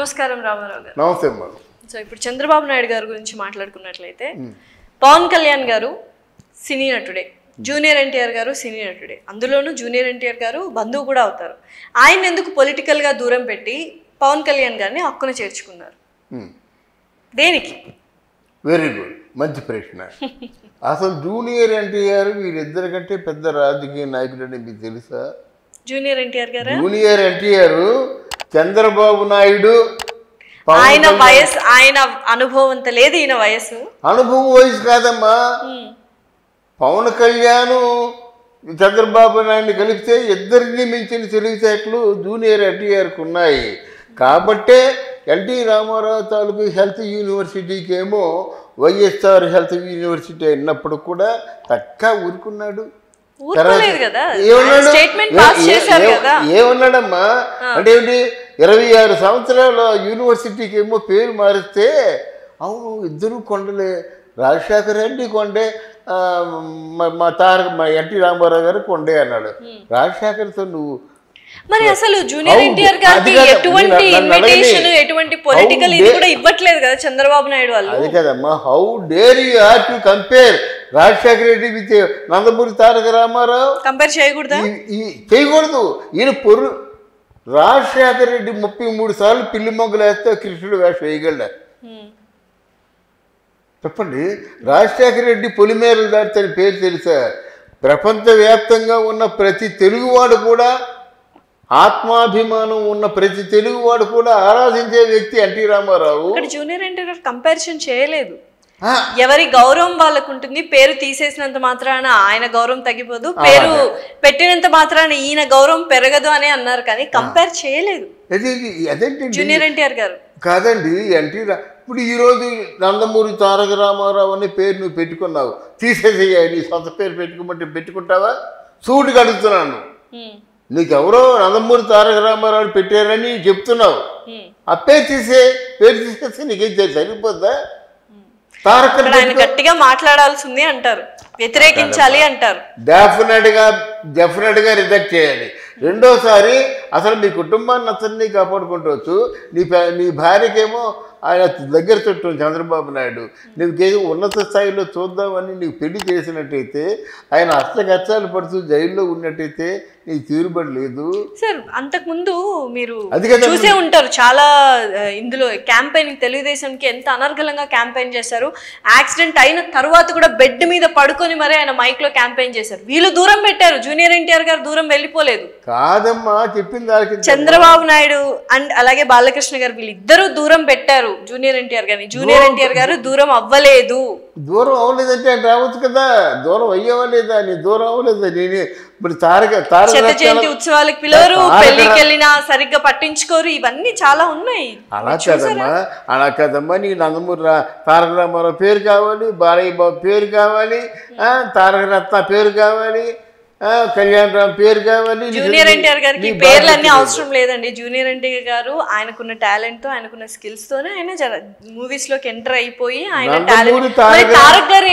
నమస్కారం రామారావు గారు. నమస్తే అమ్మా. సో ఇప్పుడు చంద్రబాబు నాయుడు గారి గురించి మాట్లాడుకున్నట్లయితే పవన్ కళ్యాణ్ గారు సినీ నటుడే, జూనియర్ ఎన్టీఆర్ గారు సినీ నటుడే, అందులోనూ జూనియర్ ఎన్టీఆర్ గారు బంధువు కూడా అవుతారు. ఆయన ఎందుకు పొలిటికల్గా దూరం పెట్టి పవన్ కళ్యాణ్ గారిని హక్కున చేర్చుకున్నారు? దేనికి? వెరీ గుడ్, మంచి ప్రశ్న. అసలు జూనియర్ ఎన్టీఆర్ వీరిద్దరి కంటే పెద్ద రాజకీయ నాయకుడు అని మీకు తెలుసా? జూనియర్ ఎన్టీఆర్ గారు, జూనియర్ ఎన్టీఆర్ చంద్రబాబు నాయుడు ఆయన వయసు, ఆయన అనుభవం అంత లేదు. ఈయన వయసు, అనుభవం వయసు కాదమ్మా. పవన్ కళ్యాణ్ చంద్రబాబు నాయుడిని కలిపితే ఇద్దరిని మించిన తెలివితేటలు జూనియర్ ఎన్టీఆర్కి ఉన్నాయి. కాబట్టే ఎన్టీ రామారావు తాలూకు హెల్త్ యూనివర్సిటీకి ఏమో వైఎస్ఆర్ హెల్త్ యూనివర్సిటీ అన్నప్పుడు కూడా తక్కువ ఊరుకున్నాడు. ఏమన్నాడమ్మా అంటే ఏంటి, 26 సంవత్సరాల యూనివర్సిటీకి ఏమో పేరు మారిస్తే అవును ఇద్దరు కొండలే, రాజశేఖర రెడ్డి కొండే, మా ఎన్టీ రామారావు గారు కొండే అన్నాడు. రాజశేఖర్తో నువ్వు మరి అసలు జూనియర్ ఎన్టీఆర్ గారికి ఎటువంటి ఇన్విటేషన్, ఎటువంటి పొలిటికల్ ఇది కూడా ఇవ్వట్లేదు కదా చంద్రబాబు నాయుడు వాళ్ళు. అది కదమ్మా, how dare you have to compare Rajasekhara Reddy with Nandamuri Taraka Rama Rao? Compare చేయకూడదా? చేయకూడదు. ఈయన రాజశేఖర రెడ్డి 33 సార్లు పిల్లి మొగ్గలు వేస్తే కృష్ణుడు వేషం వేయగలడా? చెప్పండి. రాజశేఖర రెడ్డి పొలిమేరలు దాటితే పేరు తెలుసా? ప్రపంచవ్యాప్తంగా ఉన్న ప్రతి తెలుగువాడు కూడా, ఆత్మాభిమానం ఉన్న ప్రతి తెలుగువాడు కూడా ఆరాధించే వ్యక్తి NT Rama Rao. Junior NTR comparison చేయలేదు. ఎవరి గౌరవం వాళ్ళకు ఉంటుంది. పేరు తీసేసినంత మాత్రాన ఆయన గౌరవం తగ్గిపోదు, పేరు పెట్టినంత మాత్రాన ఈయన గౌరవం పెరగదు అని అన్నారు, కానీ కంపేర్ చేయలేదు జూనియర్ ఎన్టీఆర్ గారు. కాదండి, ఇప్పుడు ఈరోజు నందమూరి తారక రామారావు అనే పేరు నువ్వు పెట్టుకున్నావు, తీసేసేయాలి, నీ సొంత పేరు పెట్టుకోమంటే పెట్టుకుంటావా? సూటిగా అడుగుతున్నాను. నీకెవరో నందమూరి తారక రామారావు పెట్టారని చెప్తున్నావు, ఆ పేరు తీసేస్తే నీకేం సరిపోద్దా? ఆయన గట్టిగా మాట్లాడాల్సింది అంటారు, వ్యతిరేకించాలి అంటారు. డెఫినెట్ గా రిజెక్ట్ చేయాలి. రెండోసారి అసలు మీ కుటుంబాన్ని అతన్ని కాపాడుకుంటవచ్చు. నీ భార్యకేమో ఆయన దగ్గర చుట్టూ చంద్రబాబు నాయుడు, నీకేదో ఉన్నత స్థాయిలో చూద్దామని నీకు పెళ్లి చేసినట్టయితే, ఆయన అష్టకష్టాలు పడుతూ జైల్లో ఉన్నట్టయితే నీకు తీరుబడి లేదు. సార్ అంతకుముందు మీరు చూసే ఉంటారు చాలా, ఇందులో క్యాంపెయినింగ్ తెలుగుదేశంకి ఎంత అనర్గళంగా క్యాంపెయిన్ చేశారు. యాక్సిడెంట్ అయిన తర్వాత కూడా బెడ్ మీద పడుకొని మరి ఆయన మైక్ లో క్యాంపెయిన్ చేశారు. వీళ్ళు దూరం పెట్టారు, జూనియర్ ఎన్టీఆర్ గారు దూరం వెళ్ళిపోలేదు. కాదమ్మా, చెప్పింది దానికి చంద్రబాబు నాయుడు అండ్ అలాగే బాలకృష్ణ గారు వీళ్ళిద్దరూ దూరం పెట్టారు జూనియర్ ఎన్టీఆర్ గారిని. జూనియర్ ఎన్టీఆర్ గారు దూరం అవ్వలేదు. దూరం అవ్వలేదంటే ఆయన రావచ్చు కదా, దూరం అయ్యవలేదా? నీ దూరం అవ్వలేదా? నేనే ఇప్పుడు శత జయంతి ఉత్సవాలకు పిలవరు, పెళ్లికి వెళ్ళినా సరిగ్గా పట్టించుకోరు, ఇవన్నీ చాలా ఉన్నాయి. అలా కదమ్మా, నీకు నందమూరి తారక రామారావు పేరు కావాలి, బాలయ్య బాబు పేరు కావాలి, తారక రత్న పేరు కావాలి, కళ్యాణ్ రామ్ పేరు కావాలి. జూనియర్ ఎన్టీఆర్ గారికి పేర్లు అన్ని అవసరం లేదండి. జూనియర్ ఎన్టీఆర్ గారు ఆయనకున్న టాలెంట్ తో, ఆయనకున్న స్కిల్స్ తోనే ఆయన మూవీస్ లోకి ఎంటర్ అయిపోయి ఆయన టాలెంట్. తారక్ గారు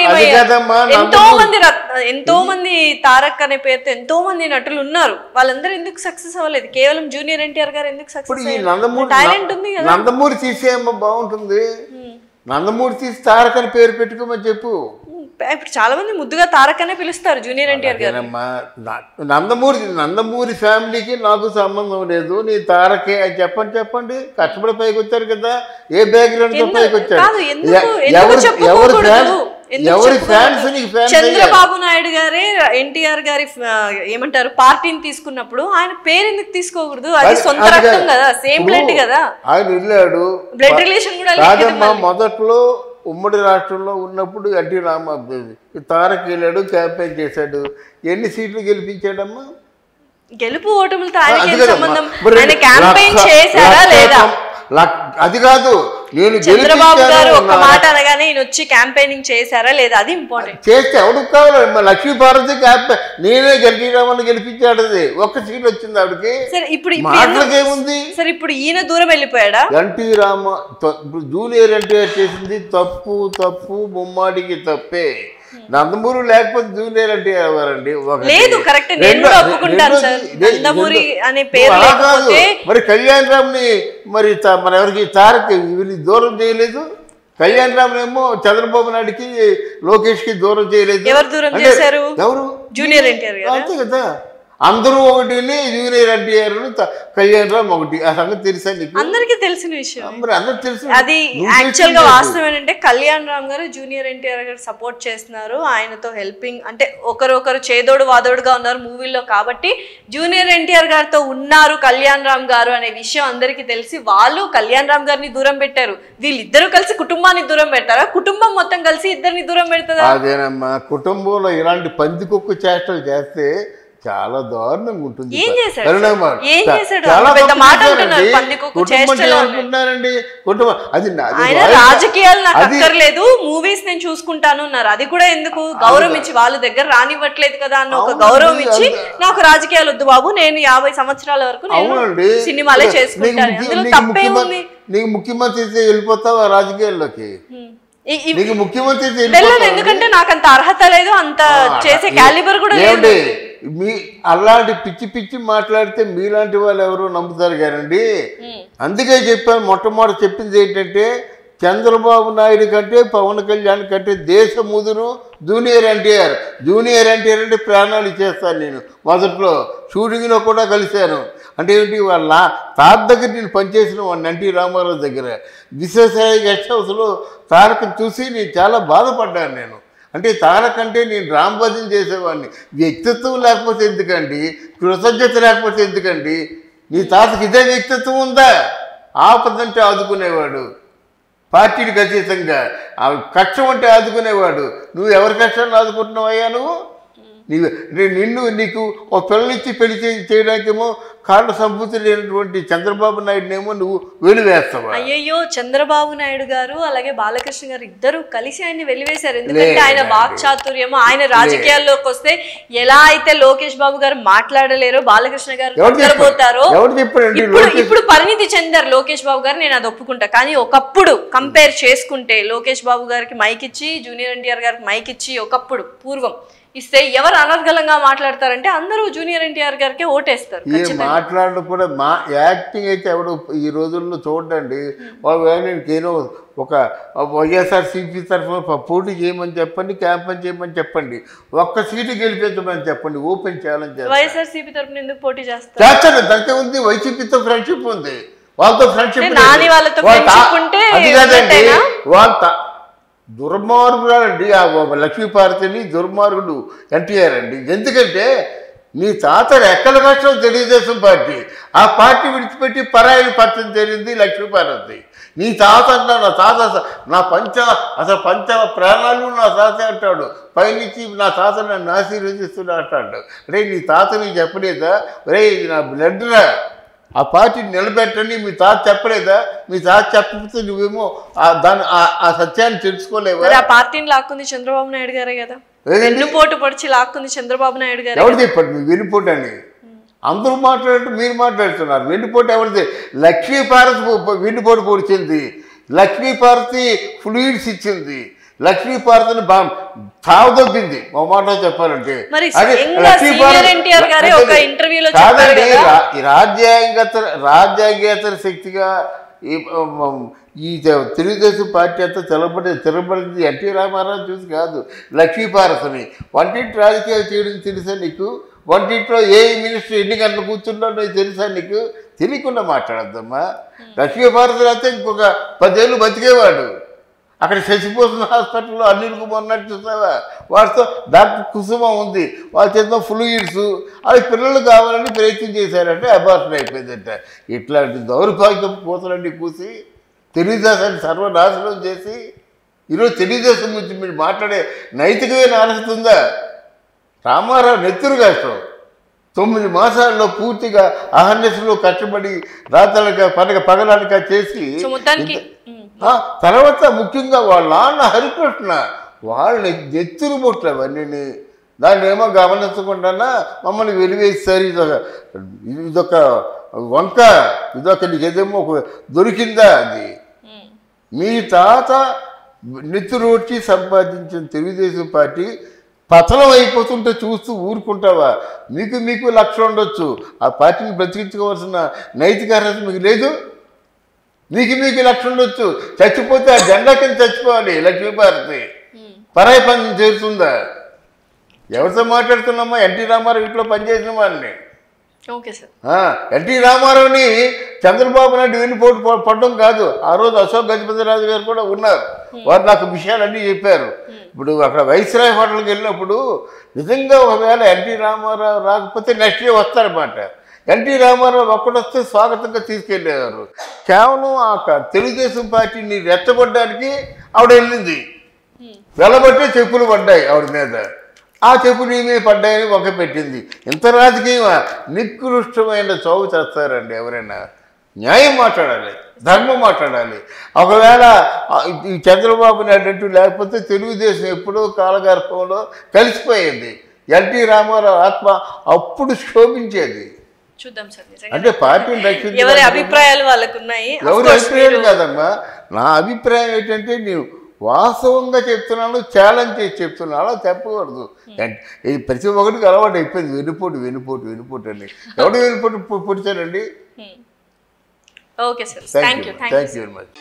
ఎంతో మంది తారక్ అనే పేరుతో ఎంతో మంది నటులు ఉన్నారు, వాళ్ళందరూ ఎందుకు సక్సెస్ అవ్వలేదు? కేవలం జూనియర్ ఎన్టీఆర్ గారు ఎందుకు సక్సెస్? టాలెంట్ ఉంది కదా. నందమూరి తీసేయమ్మ బాగుంటుంది, నందమూరి తీసి తారక్ అని పేరు పెట్టుకోమని చెప్పు. ఇప్పుడు చాలా మంది ముద్దుగా తారక్ అనే పిలుస్తారు జూనియర్ ఎన్టీఆర్ గారు. నందమూరి ఫ్యామిలీకి నాకు సంబంధం లేదు, నీ తారకే అని చెప్పండి. కష్టపడి పైకి వచ్చారు కదా, ఏ బ్యాక్గ్రౌండ్ తో పైకి వచ్చారు? ఎవరి ఫ్యాన్స్? చంద్రబాబు నాయుడు గారే ఎన్టీఆర్ గారి ఏమంటారు పార్టీని తీసుకున్నప్పుడు ఆయన పేరు ఎందుకు తీసుకోకూడదు? అది సొంత రక్తం కదా, సేమ్ బ్లడ్ కదా. ఆయన వెళ్ళాడు, బ్లడ్ రిలేషన్ కూడా కాదమ్మా. మొదట్లో ఉమ్మడి రాష్ట్రంలో ఉన్నప్పుడు ఎన్టీ తారక్ వెళ్ళాడు, క్యాంపెయిన్ చేశాడు. ఎన్ని సీట్లు గెలిపించాడమ్మా? గెలుపు ఓటములతో ఆయనకి సంబంధం. ఆయన క్యాంపెయిన్ చేశారా లేదా? అది కాదు, నేను చంద్రబాబు గారు ఒక మాట అనగానే ఈయన వచ్చి క్యాంపెయినింగ్ చేశారా లేదా, అది ఇంపార్టెంట్. చేస్తే ఎవరికి కావాలి? లక్ష్మీపార్వతి నేనే గెలిపించామని గెలిపించాడు, ఒక్క సీట్ వచ్చింది ఆవిడకి. మాటలకేముంది? సరే ఇప్పుడు ఈయన దూరం వెళ్ళిపోయాడా? ఎన్టీ జూనియర్ ఎన్టీఆర్ చేసింది తప్పు, ముమ్మాడికి తప్పే. నందమూరి లేకపోతే జూనియర్ ఎన్టీఆర్ గారండి. లేదు కరెక్ట్, నేను కూడా ఒప్పుకుంటాను సార్. నందమూరి అనే పేరు లేకపోతే మరి కళ్యాణ్ రామ్ని మరి మన ఎవరికి తారక్ వీళ్ళు దూరం చేయలేదు. కళ్యాణ్ రామ్ ఏమో చంద్రబాబు నాయుడుకి లోకేష్కి దూరం చేయలేదు. ఎవరు దూరం చేశారు? ఎవరు? జూనియర్ ఎన్టీఆర్ గారు. అంతే కదా, అందరూ ఒకటిని జూనియర్ ఎన్టీఆర్ కళ్యాణ్ రామ్ ఒకటి. ఆ సంగతి తెలుసా నీకు? అందరికీ తెలిసిన విషయం. అందరికి తెలుసు. అది యాక్చువల్ గా వాస్తవం ఏంటంటే కళ్యాణ్ రామ్ గారు జూనియర్ ఎన్టీఆర్ గారు సపోర్ట్ చేస్తున్నారు, ఆయనతో హెల్పింగ్ అంటే ఒకరొకరు చేదోడు వాదోడుగా ఉన్నారు మూవీలో. కాబట్టి జూనియర్ ఎన్టీఆర్ గారితో ఉన్నారు కళ్యాణ్ రామ్ గారు అనే విషయం అందరికీ తెలిసి వాళ్ళు కళ్యాణ్ రామ్ గారిని దూరం పెట్టారు. వీళ్ళిద్దరూ కలిసి కుటుంబాన్ని దూరం పెడతారా? కుటుంబం మొత్తం కలిసి ఇద్దరిని దూరం పెడతారా? అదేనమ్మా, కుటుంబంలో ఇలాంటి పందికొక్కు చేష్టలు చేస్తే చాలా దారుణంగా ఉంటుంది. రాజకీయాలు నాకు అక్కర్లేదు, మూవీస్ నేను చూసుకుంటాను అన్నారు. అది కూడా ఎందుకు? గౌరవం ఇచ్చి వాళ్ళ దగ్గర రానివ్వట్లేదు కదా అన్న ఒక గౌరవం ఇచ్చి, నాకు రాజకీయాలు వద్దు బాబు, నేను 50 సంవత్సరాల వరకు నేను సినిమాలే చేసుకుంటాను, అందులో తప్పేముంది? నీకు ముఖ్యమంత్రి వెళ్ళిపోతావా రాజకీయాల్లోకి? నీకు ముఖ్యమంత్రి ఎందుకంటే నాకు అంత అర్హత లేదు, అంత చేసే క్యాలిబర్ కూడా లేదు. మీ అలాంటి పిచ్చి పిచ్చి మాట్లాడితే మీలాంటి వాళ్ళు ఎవరు నమ్ముతారు కానండి. అందుకే చెప్పాను, మొట్టమొదటి చెప్పింది ఏంటంటే చంద్రబాబు నాయుడు కంటే పవన్ కళ్యాణ్ కంటే దేశ ముదురు జూనియర్ ఎన్టీఆర్. జూనియర్ ఎన్టీఆర్ అంటే ప్రాణాలు ఇచ్చేస్తాను నేను. మొదట్లో షూటింగ్లో కూడా కలిశాను. అంటే ఏంటి, వాళ్ళ తాత దగ్గర నేను పనిచేసిన వాడిని, ఎన్టీ రామారావు దగ్గర విశ్వేశ్వరయ్య గెస్ట్ హౌస్లో తారకం చూసి నేను చాలా బాధపడ్డాను నేను. అంటే తారక్ అంటే నేను రాంభజన చేసేవాడిని. వ్యక్తిత్వం లేకపోతే ఎందుకండి, కృతజ్ఞత లేకపోతే ఎందుకండి? నీ తాతకి ఇదే వ్యక్తిత్వం ఉందా? ఆపదంటే ఆదుకునేవాడు, పార్టీకి అతీతంగా కష్టం అంటే ఆదుకునేవాడు. నువ్వు ఎవరి కష్టాన్ని ఆదుకుంటున్నావయ్యా? నీకు ఒక పిల్లనిచ్చి పెళ్లి చేయడానికేమో కారణ సంపూర్తి లేనటువంటి చంద్రబాబు నాయుడునేమో నువ్వు వెలివేస్తావా? అయ్యయ్యో, చంద్రబాబు నాయుడు గారు అలాగే బాలకృష్ణ గారు ఇద్దరు కలిసి ఆయన్ని వెలివేశారు. ఎందుకంటే ఆయన వాక్చాతుర్యము, ఆయన రాజకీయాల్లోకి వస్తే ఎలా అయితే లోకేష్ బాబు గారు మాట్లాడలేరో, బాలకృష్ణ గారు పోతారో, ఇప్పుడు పరిణితి చెందారు లోకేష్ బాబు గారు, నేను అది ఒప్పుకుంటా. కానీ ఒకప్పుడు కంపేర్ చేసుకుంటే లోకేష్ బాబు గారికి మైక్ ఇచ్చి, జూనియర్ ఎన్టీఆర్ గారికి మైక్ ఇచ్చి ఒకప్పుడు పూర్వం ఇస్తే ఎవరు అనర్గళంగా మాట్లాడతారంటే అందరూ జూనియర్ ఎన్టీఆర్ గారికి ఓటేస్తారు. మాట్లాడడం కూడా మా యాక్టింగ్ అయితే ఎవడు ఈ రోజుల్లో చూడండి. నేను ఒక వైఎస్ఆర్సీపీ తరఫున పోటీ చేయమని చెప్పండి, క్యాంపెయిన్ చేయమని చెప్పండి, ఒక్క సీటు గెలిపించమని చెప్పండి, ఓపెన్ ఛాలెంజ్. వైఎస్ఆర్సీపీ తరఫున ఎందుకు పోటీ చేస్తాను? దాంతో ఉంది, వైసీపీతో ఫ్రెండ్షిప్ ఉంది, వాళ్ళతో ఫ్రెండ్షిప్. అది కాదండి, వాళ్ళ దుర్మార్గురాలండి ఆ లక్ష్మీపార్వతిని, దుర్మార్గుడు ఎన్టీఆర్ అండి. ఎందుకంటే నీ తాత ఎక్కల కష్టం తెలుగుదేశం పార్టీ, ఆ పార్టీ విడిచిపెట్టి పరాయిని పచ్చని జరిగింది లక్ష్మీపార్వతి. నీ తాత అంటా, నా తాత నా పంచ ప్రాణాలు నా తాత అంటాడు, పైనుంచి నా తాత నన్ను ఆశీర్వదిస్తున్నా అంటాడు. రే నీ తాత నీకు చెప్పలేదా? రే ఇది నా బ్లడ్రా, ఆ పార్టీని నిలబెట్టండి మీ తాత చెప్పలేదా? మీ తాత చెప్పకపోతే నువ్వేమో దాని ఆ సత్యాన్ని తెలుసుకోలేవా? ఆ పార్టీని లాక్కుంది చంద్రబాబు నాయుడు గారే కదా, వెన్నుపోటు పొడిచి లాక్కుంది చంద్రబాబు నాయుడు గారు. ఎవరు చెప్పండి మీ వెన్నుపోటు అని? అందరూ మాట్లాడుతూ మీరు మాట్లాడుతున్నారు. వెన్నుపోటు ఎవరిది? లక్ష్మీపార్వతి వెన్నుపోటు పొడిచింది, లక్ష్మీపార్వతి ఫ్లూయిడ్స్ ఇచ్చింది, లక్ష్మీపార్వతిని తావదొబ్బింది. ఒక మాట చెప్పాలంటే కాదండి, రాజ్యాంగేతర శక్తిగా ఈ తెలుగుదేశం పార్టీ అంతా తిరబడింది ఎన్టీ రామారావు చూసి కాదు, లక్ష్మీపార్వతిని. వంటింటి రాజకీయాలు చేయడం తెలుసా నీకు? వంటింట్లో ఏ మినిస్టర్ ఎన్ని గంటలు కూర్చున్నాడో తెలుసా నీకు? తెలియకుండా మాట్లాడద్దమ్మా. లక్ష్మీపార్వతి అయితే ఇంకొక 10 ఏళ్ళు బతికేవాడు. అక్కడ శశిభూషణ్ హాస్పిటల్లో అనిల్ కుమార్ ఉన్నట్టు చూసావా? వాటితో డాక్టర్ కుసుమ ఉంది, వాళ్ళ చేత ఫ్లూయిడ్స్, అవి పిల్లలు కావాలని ప్రయత్నం చేశారంటే అబార్షన్ అయిపోయిందంట. ఇట్లాంటి దౌర్భాగ్యం పూతలన్నీ కూసి తెలుగుదేశాన్ని సర్వనాశనం చేసి ఈరోజు తెలుగుదేశం గురించి మీరు మాట్లాడే నైతికమైన అర్హత ఉందా? రామారావు నెత్తురు కష్టం 9 మాసాల్లో పూర్తిగా అహర్నిశలో కష్టపడి రాత్రలక పగలనక చేసి, తర్వాత ముఖ్యంగా వాళ్ళ నాన్న హరికృష్ణ వాళ్ళని నెత్తురు బొట్లు అవన్నీ, దాన్ని ఏమో గమనించకుండా మమ్మల్ని వెలివేస్తారు. ఇదొక వంక, ఇదొక నీకేదేమో దొరికిందా? అది మీ తాత నెత్తురోడ్చి సంపాదించిన తెలుగుదేశం పార్టీ పతనం అయిపోతుంటే చూస్తూ ఊరుకుంటావా? మీకు లక్ష్యం ఉండొచ్చు, ఆ పార్టీని బ్రతికించుకోవాల్సిన నైతిక అర్హత మీకు లేదు. మీకు లక్ష్యం ఉండొచ్చు, చచ్చిపోతే ఆ జెండా కింద చచ్చిపోవాలి. లక్ష్మీభారతి పరాయి పని చేరుతుందా? ఎవరితో మాట్లాడుతున్నామా? ఎన్టీ రామారావు ఇంట్లో పనిచేసిన వాళ్ళని. Okay sir. ఎన్టీ రామారావుని చంద్రబాబు నాయుడు వెన్నుపోటు పడడం కాదు, ఆ రోజు అశోక్ గజపతిరాజు గారు కూడా ఉన్నారు. వారు నాకు విషయాలన్నీ చెప్పారు. ఇప్పుడు అక్కడ వైస్రాయ్ హోటల్కి వెళ్ళినప్పుడు నిజంగా ఒకవేళ ఎన్టీ రామారావు రాకపోతే నెక్స్ట్ డే వస్తారన్నమాట. ఎన్టీ రామారావు ఒక్కడొస్తే స్వాగతంగా తీసుకెళ్ళేవారు. కేవలం ఆ తెలుగుదేశం పార్టీని రెచ్చగొట్టడానికి ఆవిడ వెళ్ళింది. వెళ్ళబట్టే చెప్పులు పడ్డాయి ఆవిడ మీద. ఆ చెప్పులు ఏమే పడ్డాయని ఒక పెట్టింది. ఇంత రాజకీయమా? నికృష్టమైన చౌక చేస్తారండి ఎవరైనా. న్యాయం మాట్లాడాలి, ధర్మం మాట్లాడాలి. ఒకవేళ ఈ చంద్రబాబు నాయుడు అంటూ లేకపోతే తెలుగుదేశం ఎప్పుడో కాలగర్భంలో కలిసిపోయేది. ఎన్టీ రామారావు ఆత్మ అప్పుడు శోభించేది. చూద్దాం సార్. అంటే పార్టీని రక్షించే ఎవరి అభిప్రాయాలు వాళ్ళకు ఉన్నాయి. ఎవరి అభిప్రాయాలు కాదమ్మా, నా అభిప్రాయం ఏంటంటే నేను వాస్తవంగా చెప్తున్నాను, ఛాలెంజ్ చేసి చెప్తున్నాను. అలా చెప్పకూడదు. ప్రతి ఒక్కరికి అలవాటు అయిపోయింది వెన్నుపోటు అని. ఎవడు వెన్నుపోటు పొడిచారండి? Okay sir, thank you very much.